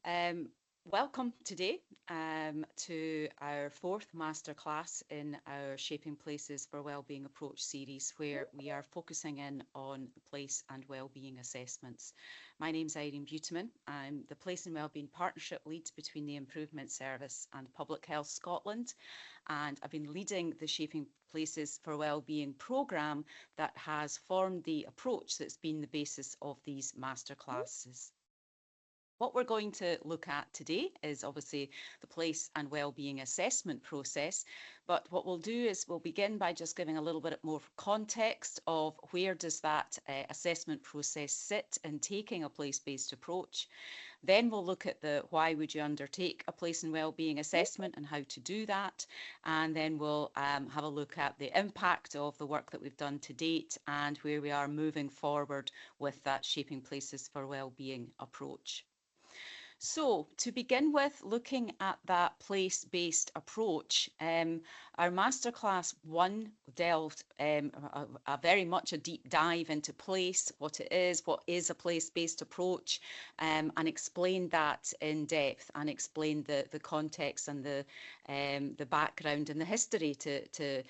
Um, Welcome today to our fourth masterclass in our Shaping Places for Wellbeing approach series, where we are focusing in on place and wellbeing assessments. My name's Irene Buteman. I'm the Place and Wellbeing Partnership Lead between the Improvement Service and Public Health Scotland, and I've been leading the Shaping Places for Wellbeing programme that has formed the approach that's been the basis of these masterclasses. What we're going to look at today is obviously the place and wellbeing assessment process. But what we'll do is we'll begin by just giving a little bit more context of where does that assessment process sit in taking a place-based approach. Then we'll look at the why would you undertake a place and wellbeing assessment and how to do that. And then we'll have a look at the impact of the work that we've done to date and where we are moving forward with that Shaping Places for Wellbeing approach. So, to begin with, looking at that place-based approach, our masterclass one delved a very much a deep dive into place, what it is, what is a place-based approach, and explained that in depth and explained the context and the background and the history to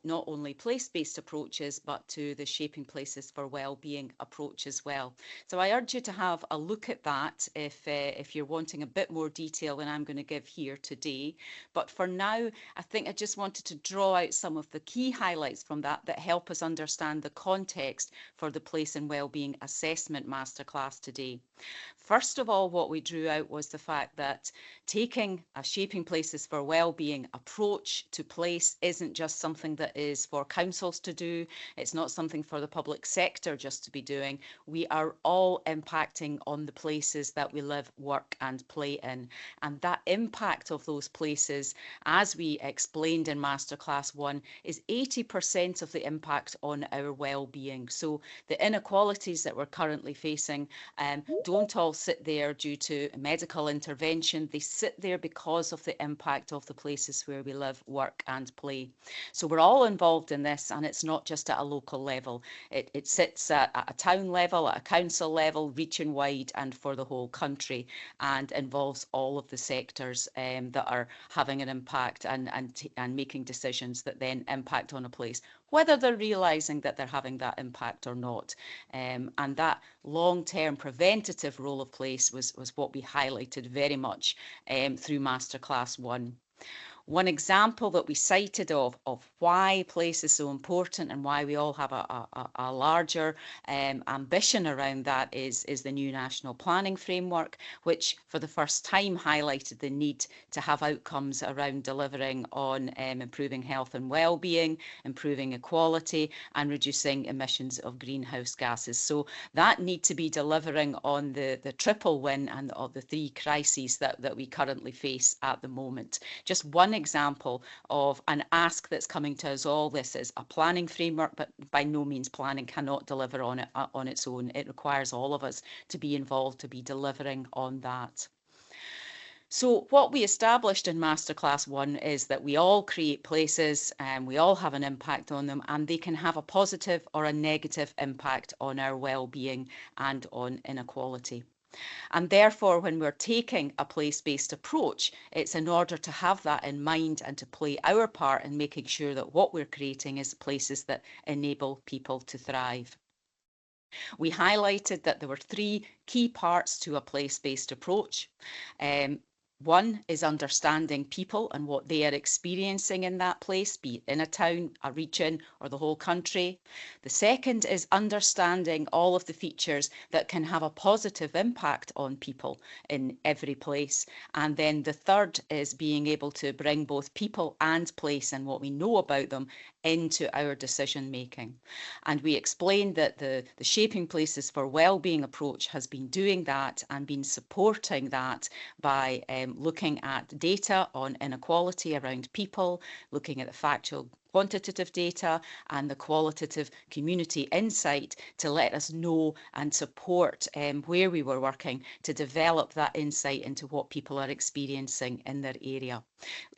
not only place-based approaches, but to the Shaping Places for Wellbeing approach as well. So I urge you to have a look at that if you're wanting a bit more detail than I'm going to give here today. But for now, I think I just wanted to draw out some of the key highlights from that help us understand the context for the Place and Wellbeing Assessment Masterclass today. First of all, what we drew out was the fact that taking a Shaping Places for Wellbeing approach to place isn't just something that is for councils to do. It's not something for the public sector just to be doing. We are all impacting on the places that we live, work and play in. And that impact of those places, as we explained in Masterclass 1, is 80% of the impact on our well-being. So the inequalities that we're currently facing don't all sit there due to medical intervention. They sit there because of the impact of the places where we live, work and play. So we're all involved in this, and it's not just at a local level. It sits at a town level, at a council level, reaching wide and for the whole country, and involves all of the sectors that are having an impact and making decisions that then impact on a place, whether they're realising that they're having that impact or not. And that long-term preventative role of place was what we highlighted very much through Masterclass 1. One example that we cited of why place is so important and why we all have a larger ambition around that is the new National Planning Framework, which for the first time highlighted the need to have outcomes around delivering on improving health and well-being, improving equality and reducing emissions of greenhouse gases. So that need to be delivering on the triple win and of the three crises that we currently face at the moment. Just one example of an ask that's coming to us all. This is a planning framework, but by no means planning cannot deliver on it on its own. It requires all of us to be involved, to be delivering on that. So what we established in Masterclass 1 is that we all create places and we all have an impact on them, and they can have a positive or a negative impact on our well-being and on inequality. And therefore, when we're taking a place-based approach, it's in order to have that in mind and to play our part in making sure that what we're creating is places that enable people to thrive. We highlighted that there were three key parts to a place-based approach. One is understanding people and what they are experiencing in that place, be it in a town, a region, or the whole country. The second is understanding all of the features that can have a positive impact on people in every place. And then the third is being able to bring both people and place and what we know about them into our decision making. And we explained that the Shaping Places for Wellbeing approach has been doing that and been supporting that by looking at data on inequality around people, looking at the factual quantitative data and the qualitative community insight to let us know and support where we were working to develop that insight into what people are experiencing in their area.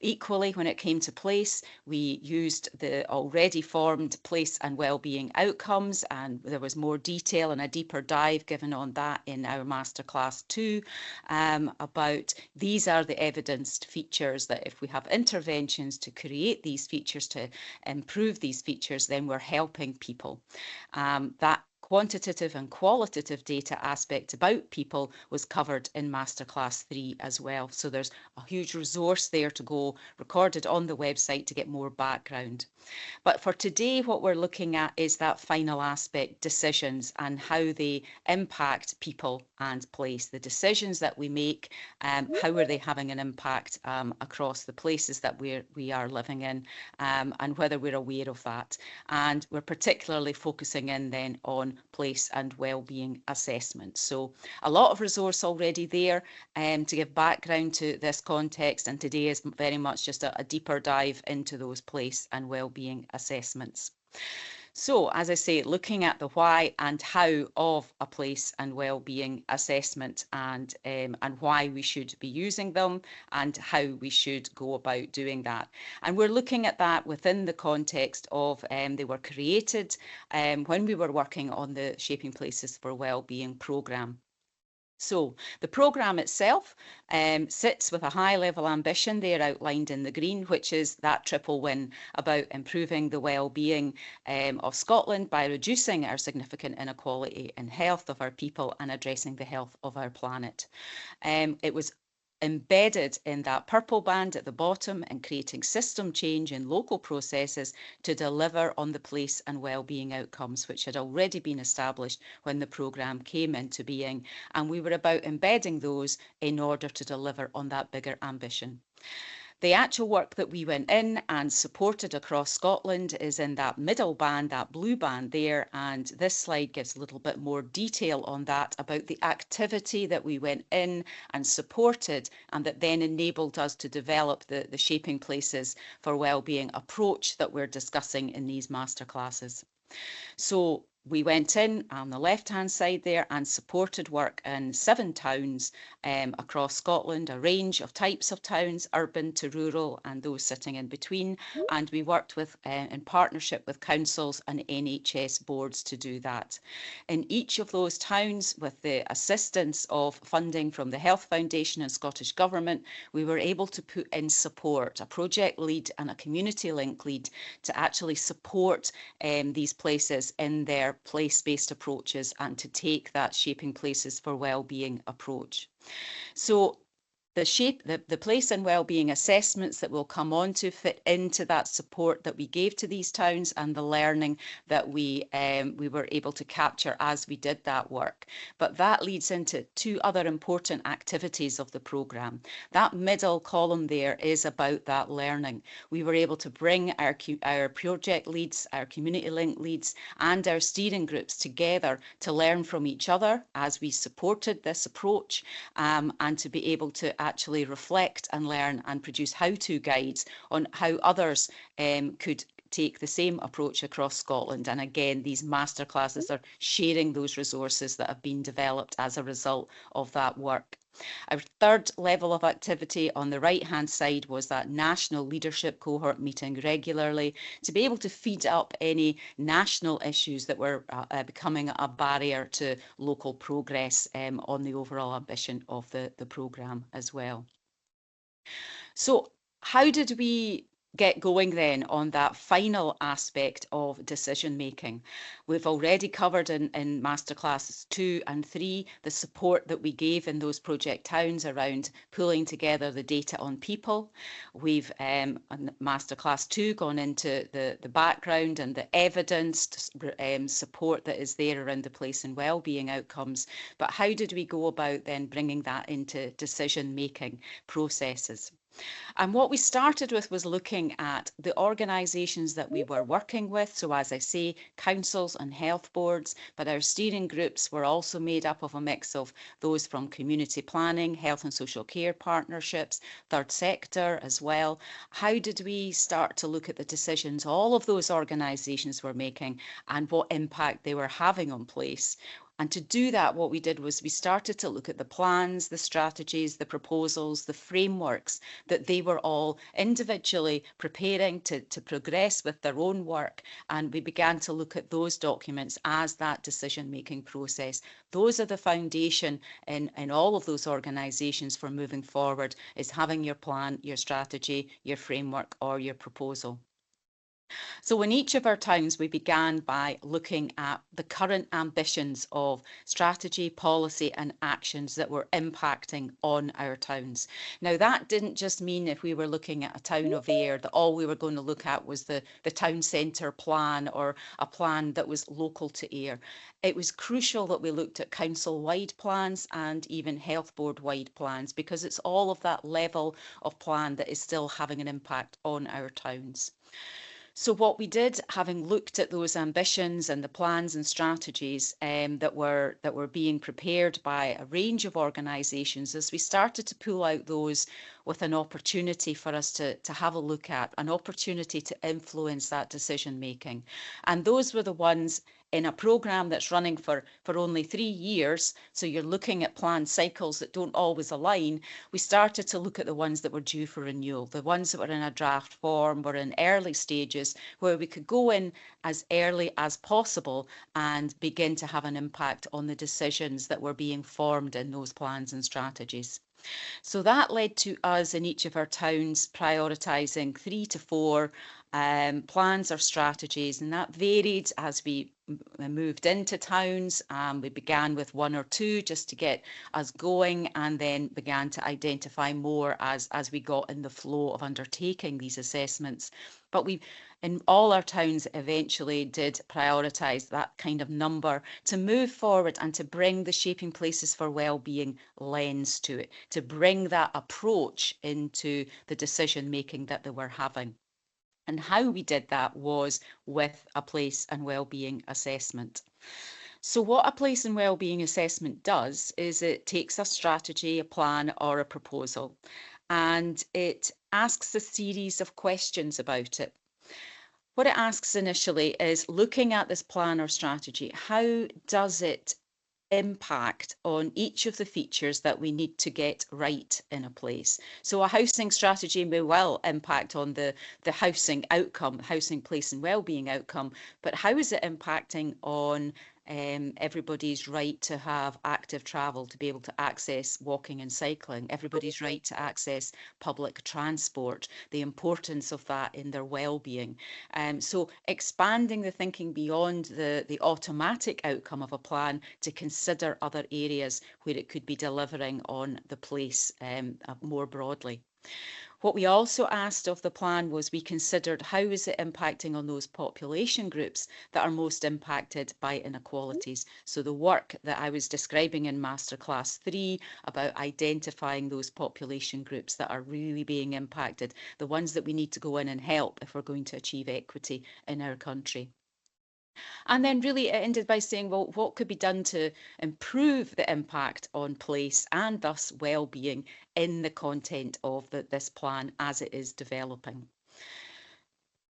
Equally, when it came to place, we used the already formed place and wellbeing outcomes, and there was more detail and a deeper dive given on that in our Masterclass 2 about these are the evidenced features that if we have interventions to create these features, to improve these features, then we're helping people. That quantitative and qualitative data aspect about people was covered in Masterclass 3 as well. So there's a huge resource there to go, recorded on the website to get more background. But for today, what we're looking at is that final aspect, decisions, and how they impact people and place. The decisions that we make, how are they having an impact across the places that we are living in, and whether we're aware of that. And we're particularly focusing in then on place and wellbeing assessment. So a lot of resource already there to give background to this context, and today is very much just a deeper dive into those place and wellbeing assessments. So, as I say, looking at the why and how of a place and wellbeing assessment, and why we should be using them and how we should go about doing that. And we're looking at that within the context of they were created when we were working on the Shaping Places for Wellbeing programme. So the programme itself sits with a high level ambition there outlined in the green, which is that triple win about improving the well-being of Scotland by reducing our significant inequality in health of our people and addressing the health of our planet. It was embedded in that purple band at the bottom and creating system change in local processes to deliver on the place and wellbeing outcomes, which had already been established when the programme came into being. And we were about embedding those in order to deliver on that bigger ambition. The actual work that we went in and supported across Scotland is in that middle band, that blue band there, and this slide gives a little bit more detail on that about the activity that we went in and supported and that then enabled us to develop the Shaping Places for Wellbeing approach that we're discussing in these masterclasses. So we went in on the left-hand side there and supported work in 7 towns across Scotland, a range of types of towns, urban to rural and those sitting in between. And we worked with in partnership with councils and NHS boards to do that. In each of those towns, with the assistance of funding from the Health Foundation and Scottish Government, we were able to put in support, a project lead and a community link lead to actually support these places in their place-based approaches and to take that Shaping Places for Wellbeing approach. So the place and wellbeing assessments that we'll come on to fit into that support that we gave to these towns and the learning that we were able to capture as we did that work. But that leads into 2 other important activities of the programme. That middle column there is about that learning. We were able to bring our project leads, our community link leads and our steering groups together to learn from each other as we supported this approach and to be able to actually reflect and learn and produce how-to guides on how others could take the same approach across Scotland. And again, these masterclasses are sharing those resources that have been developed as a result of that work. Our third level of activity on the right-hand side was that national leadership cohort meeting regularly to be able to feed up any national issues that were becoming a barrier to local progress on the overall ambition of the programme as well. So how did we get going then on that final aspect of decision making? We've already covered in Masterclasses 2 and 3 the support that we gave in those project towns around pulling together the data on people. We've on Masterclass 2 gone into the background and the evidenced support that is there around the place and wellbeing outcomes. But how did we go about then bringing that into decision making processes? And what we started with was looking at the organisations that we were working with. So, as I say, councils and health boards, but our steering groups were also made up of a mix of those from community planning, health and social care partnerships, third sector as well. How did we start to look at the decisions all of those organisations were making and what impact they were having on place? And to do that, what we did was we started to look at the plans, the strategies, the proposals, the frameworks that they were all individually preparing to progress with their own work. And we began to look at those documents as that decision-making process. Those are the foundation in all of those organisations for moving forward, is having your plan, your strategy, your framework, or your proposal. So in each of our towns, we began by looking at the current ambitions of strategy, policy and actions that were impacting on our towns. Now, that didn't just mean if we were looking at a town of Ayr that all we were going to look at was the town centre plan or a plan that was local to Ayr. It was crucial that we looked at council-wide plans and even health board-wide plans, because it's all of that level of plan that is still having an impact on our towns. So what we did, having looked at those ambitions and the plans and strategies that were being prepared by a range of organisations, is we started to pull out those with an opportunity for us to have a look at, an opportunity to influence that decision making. And those were the ones in a programme that's running for only 3 years, so you're looking at planned cycles that don't always align. We started to look at the ones that were due for renewal, the ones that were in a draft form, were in early stages, where we could go in as early as possible and begin to have an impact on the decisions that were being formed in those plans and strategies. So that led to us in each of our towns prioritising 3 to 4 plans or strategies, and that varied as we moved into towns. We began with 1 or 2 just to get us going, and then began to identify more as we got in the flow of undertaking these assessments. But we, in all our towns, eventually did prioritise that kind of number to move forward and to bring the Shaping Places for Wellbeing lens to it, to bring that approach into the decision making that they were having. And how we did that was with a place and wellbeing assessment. So what a place and wellbeing assessment does is it takes a strategy, a plan or a proposal, and it asks a series of questions about it. What it asks initially is, looking at this plan or strategy, how does it impact on each of the features that we need to get right in a place? So a housing strategy may well impact on the housing outcome, housing, place and wellbeing outcome, but how is it impacting on everybody's right to have active travel, to be able to access walking and cycling, everybody's right to access public transport, the importance of that in their well-being. So expanding the thinking beyond the automatic outcome of a plan to consider other areas where it could be delivering on the place more broadly. What we also asked of the plan was, we considered how is it impacting on those population groups that are most impacted by inequalities. So the work that I was describing in Masterclass 3 about identifying those population groups that are really being impacted, the ones that we need to go in and help if we're going to achieve equity in our country. And then really it ended by saying, well, what could be done to improve the impact on place and thus well-being in the content of this plan as it is developing?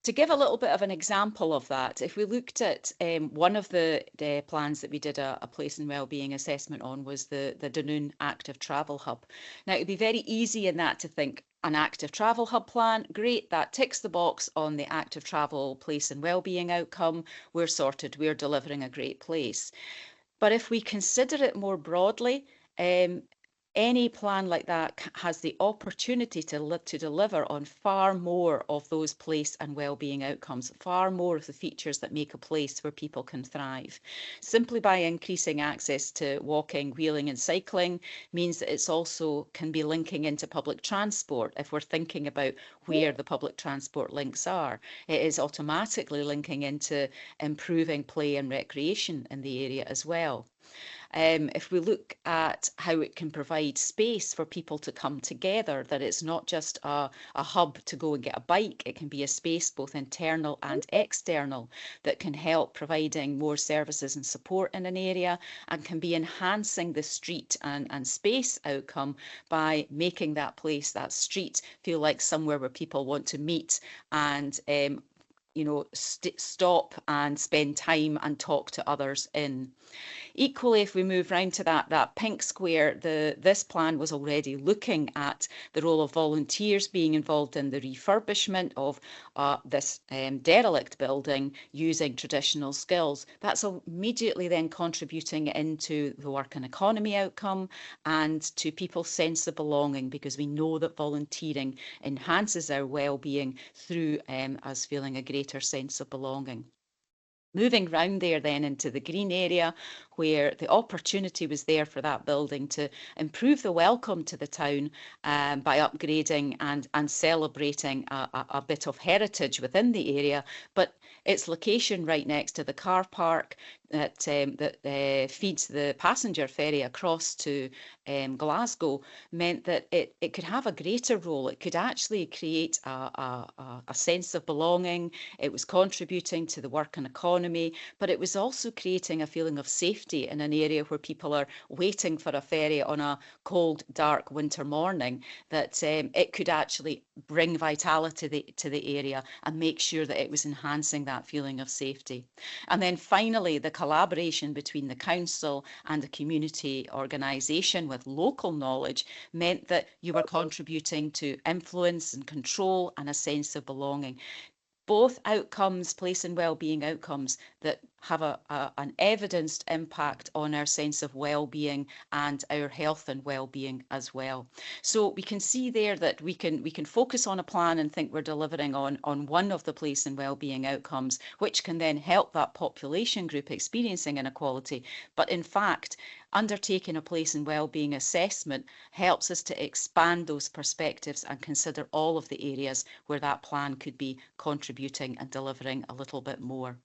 To give a little bit of an example of that, if we looked at one of the plans that we did a place and wellbeing assessment on, was the Dunoon Active Travel Hub. Now, it'd be very easy in that to think, an active travel hub plan, great, that ticks the box on the active travel place and wellbeing outcome, we're sorted, we're delivering a great place. But if we consider it more broadly, any plan like that has the opportunity to deliver on far more of those place and wellbeing outcomes, far more of the features that make a place where people can thrive. Simply by increasing access to walking, wheeling and cycling means that it's also can be linking into public transport. If we're thinking about where the public transport links are, it is automatically linking into improving play and recreation in the area as well. If we look at how it can provide space for people to come together, that it's not just a hub to go and get a bike, it can be a space both internal and external that can help providing more services and support in an area, and can be enhancing the street and space outcome by making that place, that street, feel like somewhere where people want to meet and stop and spend time and talk to others in. Equally, if we move round to that pink square, this plan was already looking at the role of volunteers being involved in the refurbishment of this derelict building using traditional skills. That's immediately then contributing into the work and economy outcome and to people's sense of belonging, because we know that volunteering enhances our well-being through us feeling a greater sense of belonging. Moving round there then into the green area, where the opportunity was there for that building to improve the welcome to the town by upgrading and celebrating a bit of heritage within the area, but its location right next to the car park that feeds the passenger ferry across to Glasgow meant that it could have a greater role. It could actually create a sense of belonging. It was contributing to the work and economy, but it was also creating a feeling of safety in an area where people are waiting for a ferry on a cold, dark winter morning, that it could actually bring vitality to the area and make sure that it was enhancing that feeling of safety. And then finally, the collaboration between the council and a community organisation with local knowledge meant that you were contributing to influence and control and a sense of belonging. Both outcomes, place and well-being outcomes, that have an evidenced impact on our sense of well-being and our health and well-being as well. So we can see there that we can focus on a plan and think we're delivering on one of the place and well-being outcomes, which can then help that population group experiencing inequality. But in fact, undertaking a place and well-being assessment helps us to expand those perspectives and consider all of the areas where that plan could be contributing and delivering a little bit more.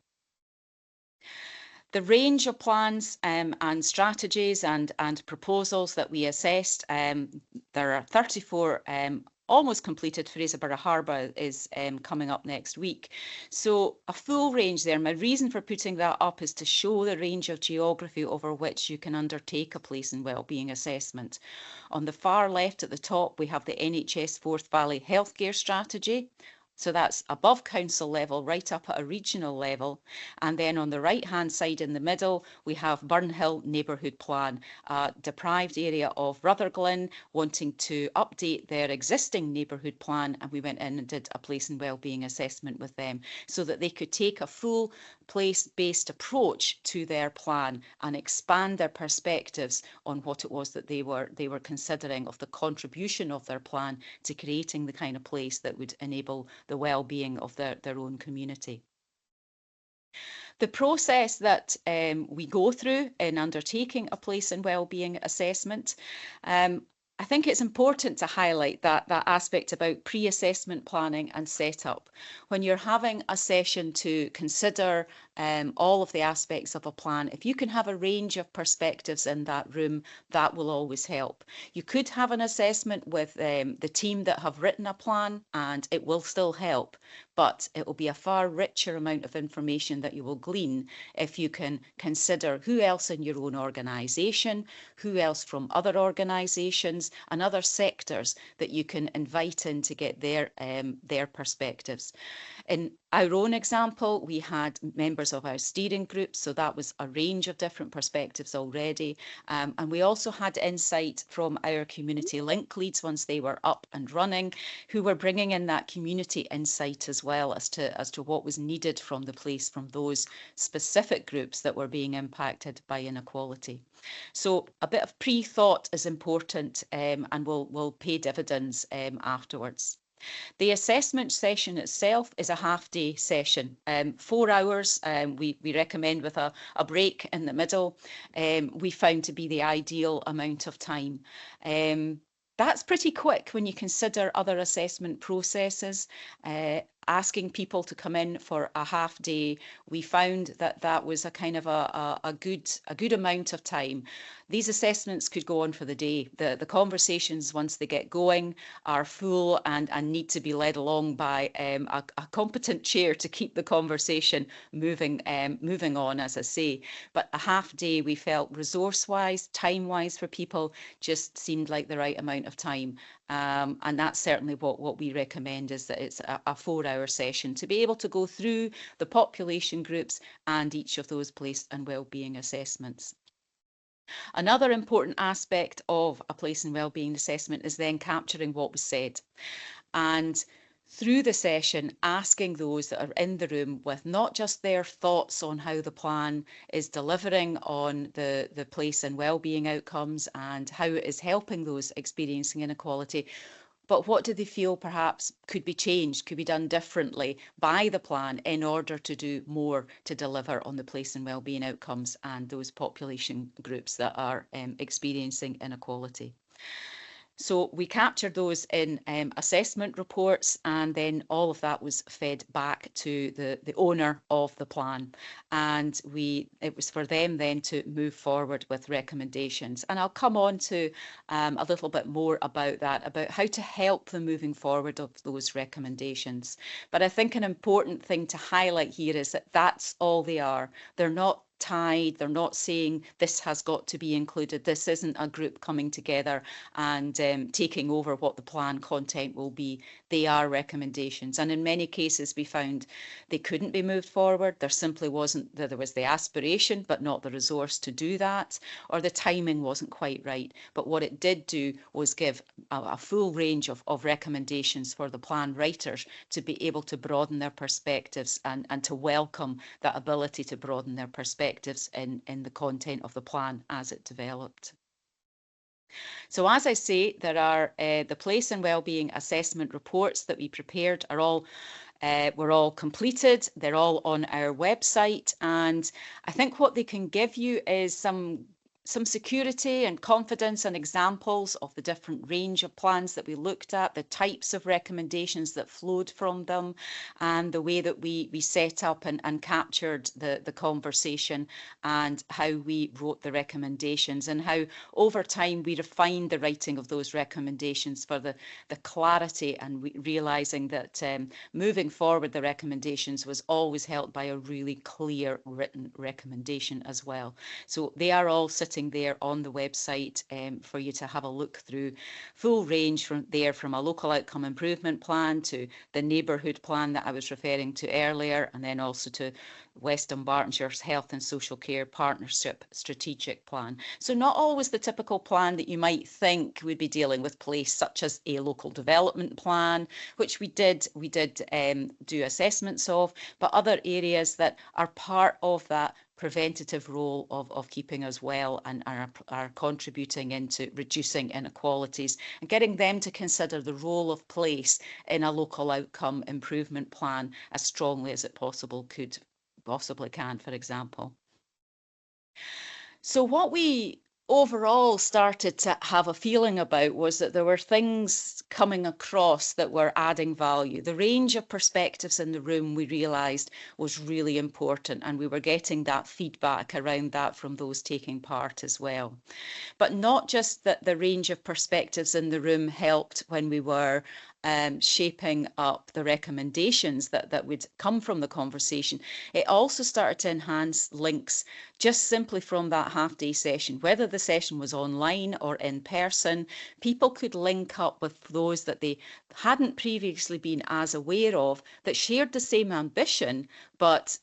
The range of plans and strategies and proposals that we assessed, there are 34 almost completed. Fraserburgh Harbour is coming up next week. So a full range there. My reason for putting that up is to show the range of geography over which you can undertake a place and wellbeing assessment. On the far left at the top, we have the NHS Forth Valley Healthcare Strategy. So that's above council level, right up at a regional level. And then on the right-hand side in the middle, we have Burnhill Neighbourhood Plan, a deprived area of Rutherglen wanting to update their existing neighbourhood plan. And we went in and did a place and wellbeing assessment with them so that they could take a full place-based approach to their plan and expand their perspectives on what it was that they were considering of the contribution of their plan to creating the kind of place that would enable the well-being of their own community. The process that we go through in undertaking a place and wellbeing assessment, I think it's important to highlight that aspect about pre-assessment planning and setup. When you're having a session to consider all of the aspects of a plan, if you can have a range of perspectives in that room, that will always help. You could have an assessment with the team that have written a plan, and it will still help, but it will be a far richer amount of information that you will glean if you can consider who else in your own organisation, who else from other organisations and other sectors that you can invite in to get their perspectives. In our own example, we had members of our steering group, so that was a range of different perspectives already. And we also had insight from our community link leads once they were up and running, who were bringing in that community insight as well as to what was needed from the place, from those specific groups that were being impacted by inequality. So a bit of pre-thought is important and will pay dividends afterwards. The assessment session itself is a half-day session, 4 hours. We recommend with a break in the middle. We found to be the ideal amount of time. That's pretty quick when you consider other assessment processes. asking people to come in for a half day, we found that that was a kind of a good amount of time. These assessments could go on for the day. The conversations, once they get going, are full and need to be led along by a competent chair to keep the conversation moving on, as I say. But a half day, we felt resource-wise, time-wise for people, just seemed like the right amount of time. And that's certainly what we recommend, is that it's a 4-hour session to be able to go through the population groups and each of those place and wellbeing assessments. Another important aspect of a place and wellbeing assessment is then capturing what was said. And through the session, asking those that are in the room with not just their thoughts on how the plan is delivering on the place and wellbeing outcomes and how it is helping those experiencing inequality, but what do they feel perhaps could be changed, could be done differently by the plan in order to do more to deliver on the place and wellbeing outcomes and those population groups that are experiencing inequality. So we captured those in assessment reports, and then all of that was fed back to the owner of the plan. And it was for them then to move forward with recommendations. And I'll come on to a little bit more about that, about how to help them moving forward of those recommendations. But I think an important thing to highlight here is that that's all they are. They're not tied. They're not saying this has got to be included. This isn't a group coming together and taking over what the plan content will be. They are recommendations. And in many cases, we found they couldn't be moved forward. There simply wasn't, there was the aspiration, but not the resource to do that, or the timing wasn't quite right. But what it did do was give a full range of recommendations for the plan writers to be able to broaden their perspectives and to welcome that ability to broaden their perspectives in the content of the plan as it developed. So as I say, there are the place and wellbeing assessment reports that we prepared are all were all completed. They're all on our website, and I think what they can give you is some security and confidence and examples of the different range of plans that we looked at, the types of recommendations that flowed from them, and the way that we set up and captured the conversation, and how we wrote the recommendations, and how over time we refined the writing of those recommendations for the clarity, and realizing that moving forward the recommendations was always helped by a really clear written recommendation as well. So they are all sitting there on the website for you to have a look through. Full range from a local outcome improvement plan to the neighbourhood plan that I was referring to earlier, and then also to West Dunbartonshire's Health and Social Care Partnership Strategic Plan. So not always the typical plan that you might think would be dealing with place, such as a local development plan, which we did do assessments of, but other areas that are part of that preventative role of keeping us well and are contributing into reducing inequalities, and getting them to consider the role of place in a local outcome improvement plan as strongly as it possibly can, for example. So what we overall started to have a feeling about was that there were things coming across that were adding value. The range of perspectives in the room, we realised, was really important, and we were getting that feedback around that from those taking part as well. But not just that the range of perspectives in the room helped when we were shaping up the recommendations that would come from the conversation. It also started to enhance links just simply from that half-day session. Whether the session was online or in person, people could link up with those that they hadn't previously been as aware of, that shared the same ambition, but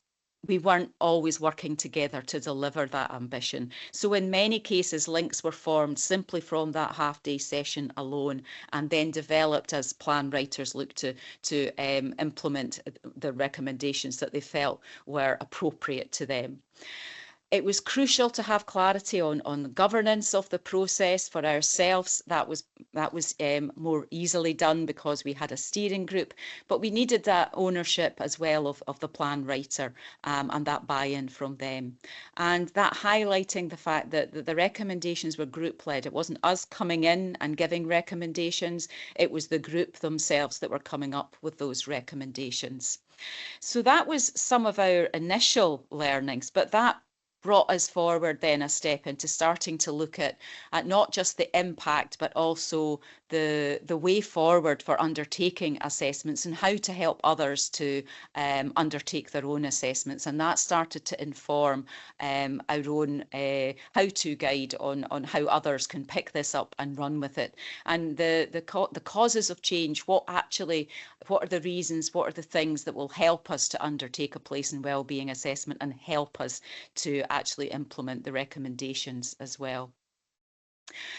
we weren't always working together to deliver that ambition. So in many cases, links were formed simply from that half-day session alone, and then developed as plan writers looked to implement the recommendations that they felt were appropriate to them. It was crucial to have clarity on the governance of the process for ourselves. That was more easily done because we had a steering group, but we needed that ownership as well of the plan writer, and that buy-in from them. And that highlighting the fact that the recommendations were group-led. It wasn't us coming in and giving recommendations, it was the group themselves that were coming up with those recommendations. So that was some of our initial learnings, but that brought us forward then a step into starting to look at not just the impact, but also the way forward for undertaking assessments and how to help others to undertake their own assessments. And that started to inform our own how-to guide on how others can pick this up and run with it. And the causes of change, what are the reasons, what are the things that will help us to undertake a place and wellbeing assessment and help us to actually implement the recommendations as well.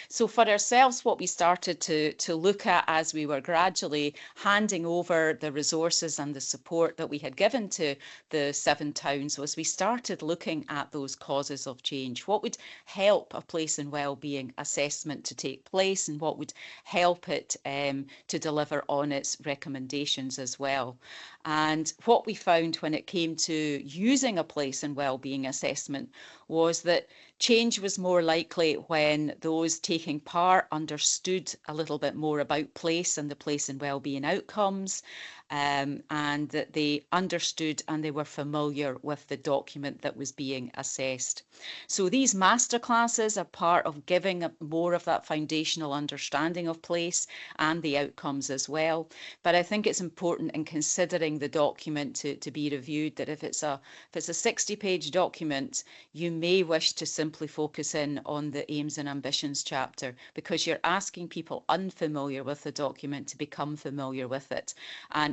So for ourselves, what we started to look at as we were gradually handing over the resources and the support that we had given to the 7 towns was we started looking at those causes of change. What would help a place and wellbeing assessment to take place, and what would help it to deliver on its recommendations as well. And what we found when it came to using a place and wellbeing assessment was that change was more likely when those taking part understood a little bit more about place and the place and wellbeing outcomes, and that they understood and they were familiar with the document that was being assessed. So these masterclasses are part of giving more of that foundational understanding of place and the outcomes as well. But I think it's important in considering the document to be reviewed that if it's a 60-page document, you may wish to simply focus in on the aims and ambitions chapter, because you're asking people unfamiliar with the document to become familiar with it.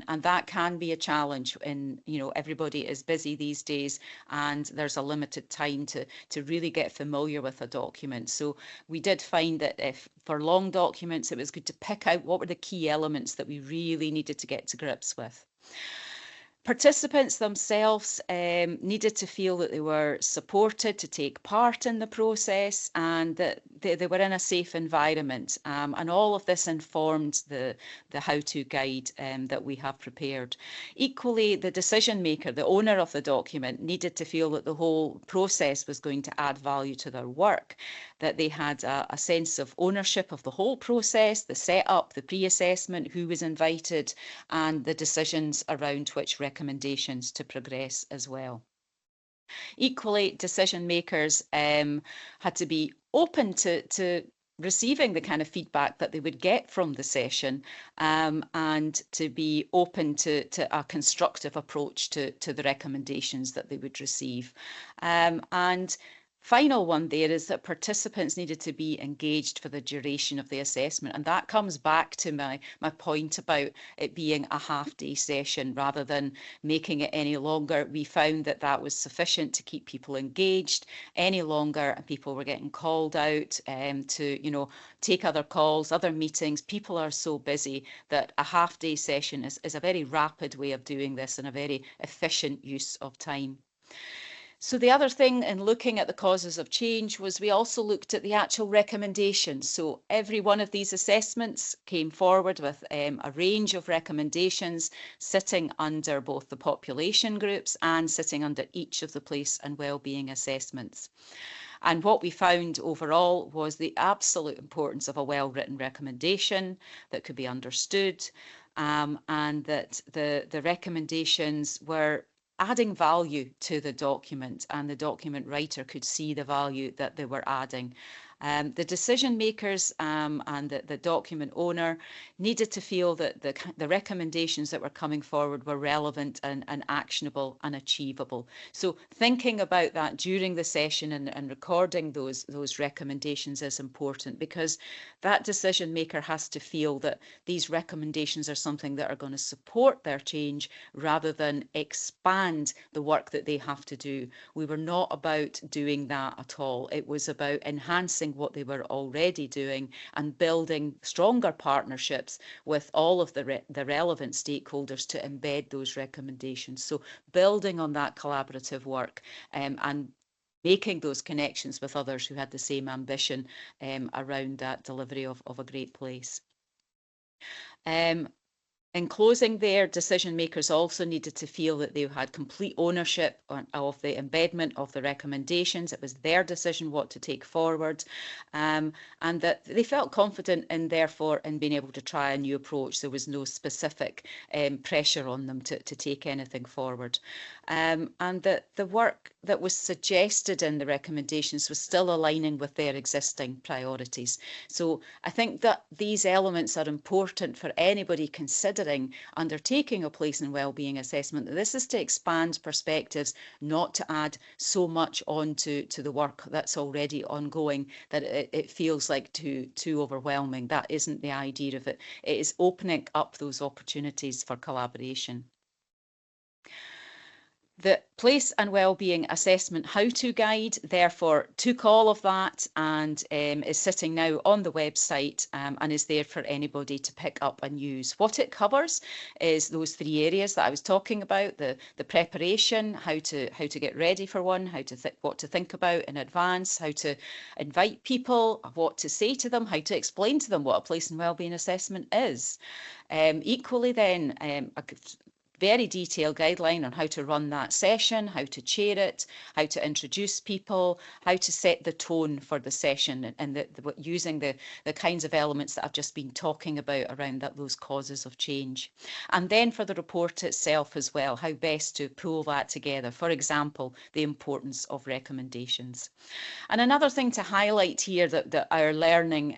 And that can be a challenge in, everybody is busy these days and there's a limited time to really get familiar with a document. So we did find that if for long documents, it was good to pick out what were the key elements that we really needed to get to grips with. Participants themselves needed to feel that they were supported to take part in the process and that they were in a safe environment. And all of this informed the how-to guide that we have prepared. Equally, the decision maker, the owner of the document, needed to feel that the whole process was going to add value to their work, that they had a sense of ownership of the whole process, the setup, the pre-assessment, who was invited, and the decisions around which recommendations to progress as well. Equally, decision makers had to be open to receiving the kind of feedback that they would get from the session, and to be open to a constructive approach to the recommendations that they would receive. And final one there is that participants needed to be engaged for the duration of the assessment. And that comes back to my point about it being a half-day session rather than making it any longer. We found that that was sufficient to keep people engaged. Any longer and people were getting called out to take other calls, other meetings. People are so busy that a half-day session is a very rapid way of doing this and a very efficient use of time. So the other thing in looking at the causes of change was we also looked at the actual recommendations. So every one of these assessments came forward with a range of recommendations sitting under both the population groups and sitting under each of the place and wellbeing assessments. And what we found overall was the absolute importance of a well-written recommendation that could be understood, and that the recommendations were adding value to the document, and the document writer could see the value that they were adding. The decision makers and the document owner needed to feel that the recommendations that were coming forward were relevant and actionable and achievable. So thinking about that during the session and recording those recommendations is important, because that decision maker has to feel that these recommendations are something that are going to support their change rather than expand the work that they have to do. We were not about doing that at all. It was about enhancing what they were already doing and building stronger partnerships with all of the relevant stakeholders to embed those recommendations. So building on that collaborative work and making those connections with others who had the same ambition around that delivery of a great place. In closing there, decision makers also needed to feel that they had complete ownership of the embedment of the recommendations. It was their decision what to take forward, and that they felt confident in, therefore, in being able to try a new approach. There was no specific pressure on them to take anything forward. And that the work that was suggested in the recommendations was still aligning with their existing priorities. So I think that these elements are important for anybody considering undertaking a place and wellbeing assessment. This is to expand perspectives, not to add so much on to the work that's already ongoing that it feels like too overwhelming. That isn't the idea of it. It is opening up those opportunities for collaboration. The Place and Wellbeing Assessment How-To Guide, therefore, took all of that and is sitting now on the website and is there for anybody to pick up and use. What it covers is those 3 areas that I was talking about: the preparation, how to get ready for one, what to think about in advance, how to invite people, what to say to them, how to explain to them what a place and wellbeing assessment is. Equally, then, a very detailed guideline on how to run that session, how to chair it, how to introduce people, how to set the tone for the session, and using the kinds of elements that I've just been talking about around those causes of change. And then for the report itself as well, how best to pull that together. For example, the importance of recommendations. And another thing to highlight here that our learning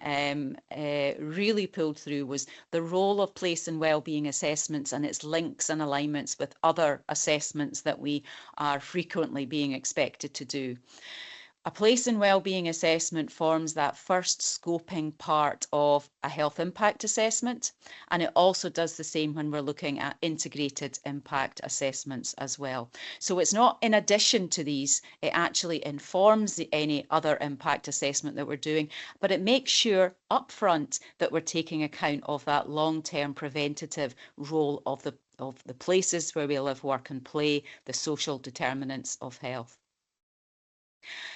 really pulled through was the role of place and wellbeing assessments and its links and alignments with other assessments that we are frequently being expected to do. A place and wellbeing assessment forms that first scoping part of a health impact assessment, and it also does the same when we're looking at integrated impact assessments as well. So it's not in addition to these, it actually informs any other impact assessment that we're doing, but it makes sure upfront that we're taking account of that long-term preventative role of the places where we live, work and play, the social determinants of health.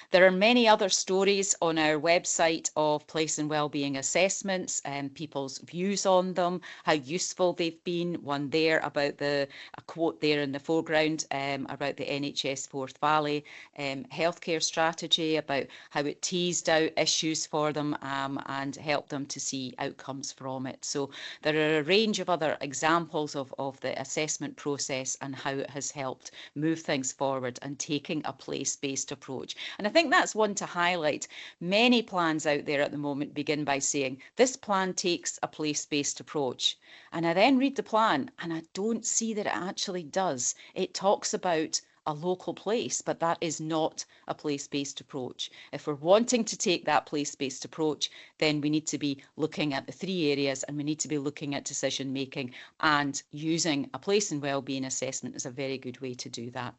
There are many other stories on our website of place and wellbeing assessments and people's views on them, how useful they've been. One there about a quote there in the foreground about the NHS Forth Valley healthcare strategy, about how it teased out issues for them and helped them to see outcomes from it. So there are a range of other examples of the assessment process and how it has helped move things forward and taking a place-based approach. And I think that's one to highlight. Many plans out there at the moment begin by saying, this plan takes a place-based approach. And I then read the plan and I don't see that it actually does. It talks about a local place, but that is not a place-based approach. If we're wanting to take that place-based approach, then we need to be looking at the 3 areas and we need to be looking at decision making, and using a place and wellbeing assessment is a very good way to do that.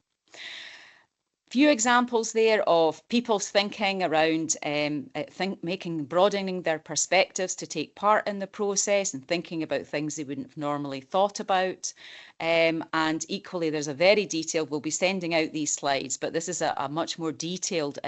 Few examples there of people's thinking around broadening their perspectives to take part in the process and thinking about things they wouldn't have normally thought about. And equally, there's a very detailed, we'll be sending out these slides, but this is a much more detailed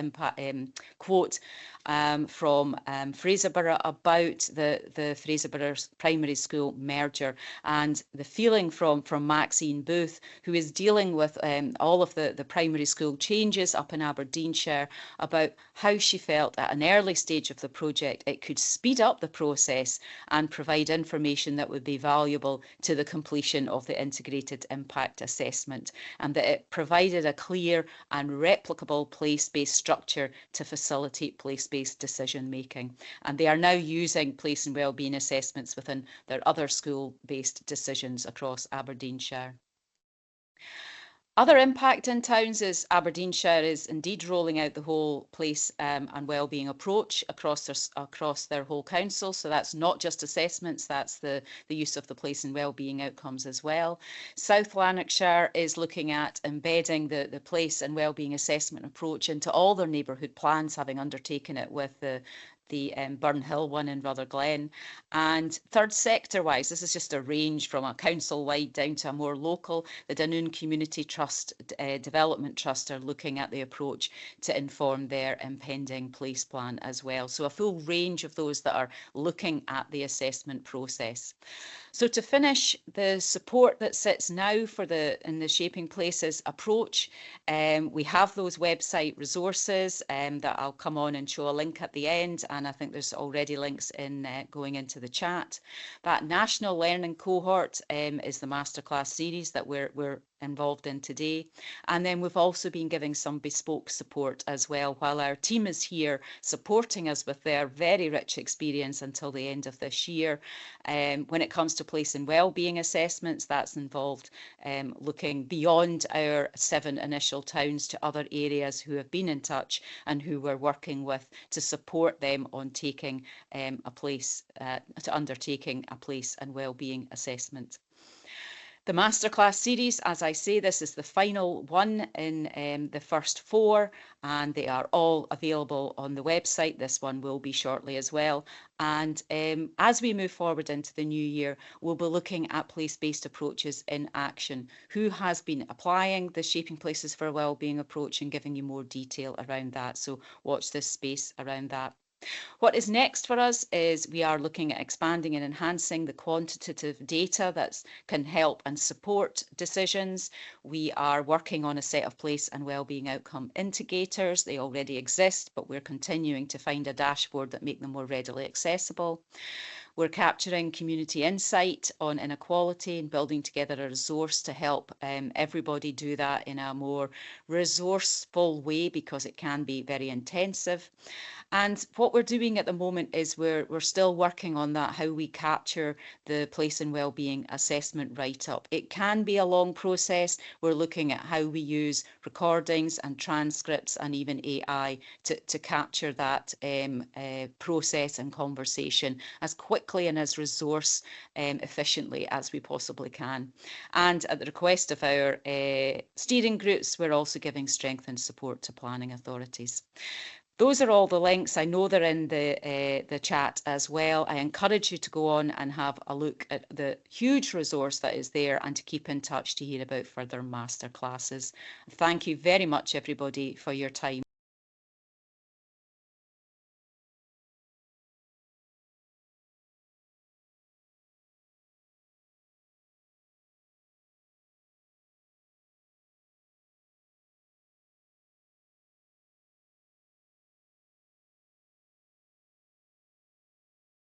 quote from Fraserburgh about the Fraserburgh Primary School merger, and the feeling from Maxine Booth, who is dealing with all of the primary school changes up in Aberdeenshire, about how she felt at an early stage of the project it could speed up the process and provide information that would be valuable to the completion of the integrated impact assessment, and that it provided a clear and replicable place-based structure to facilitate place-based decision making. And they are now using place and wellbeing assessments within their other school-based decisions across Aberdeenshire. Other impact in towns is Aberdeenshire is indeed rolling out the whole place and wellbeing approach across their whole council. So that's not just assessments, that's the use of the place and wellbeing outcomes as well. South Lanarkshire is looking at embedding the place and wellbeing assessment approach into all their neighbourhood plans, having undertaken it with the the Burnhill one in Rutherglen. And third sector wise, this is just a range from a council wide down to a more local. The Dunoon Community Trust Development Trust are looking at the approach to inform their impending place plan as well. So a full range of those that are looking at the assessment process. So to finish, the support that sits now for in the Shaping Places approach, we have those website resources that I'll come on and show a link at the end, and I think there's already links in going into the chat. That national learning cohort is the Masterclass series that we're involved in today. And then we've also been giving some bespoke support as well, while our team is here supporting us with their very rich experience until the end of this year. When it comes to place and wellbeing assessments, that's involved looking beyond our 7 initial towns to other areas who have been in touch and who we're working with to support them on taking undertaking a place and wellbeing assessment. The Masterclass series, as I say, this is the final one in the first 4, and they are all available on the website. This one will be shortly as well. And as we move forward into the new year, we'll be looking at place-based approaches in action. Who has been applying the Shaping Places for a Wellbeing approach, and giving you more detail around that. So watch this space around that. What is next for us is we are looking at expanding and enhancing the quantitative data that can help and support decisions. We are working on a set of place and wellbeing outcome indicators. They already exist, but we're continuing to find a dashboard that make them more readily accessible. We're capturing community insight on inequality and building together a resource to help everybody do that in a more resourceful way, because it can be very intensive. And what we're doing at the moment is we're still working on that, how we capture the place and wellbeing assessment write-up. It can be a long process. We're looking at how we use recordings and transcripts and even AI to capture that process and conversation as quickly and as resource efficiently as we possibly can. And at the request of our steering groups, we're also giving strength and support to planning authorities. Those are all the links. I know they're in the chat as well. I encourage you to go on and have a look at the huge resource that is there, and to keep in touch to hear about further masterclasses. Thank you very much, everybody, for your time.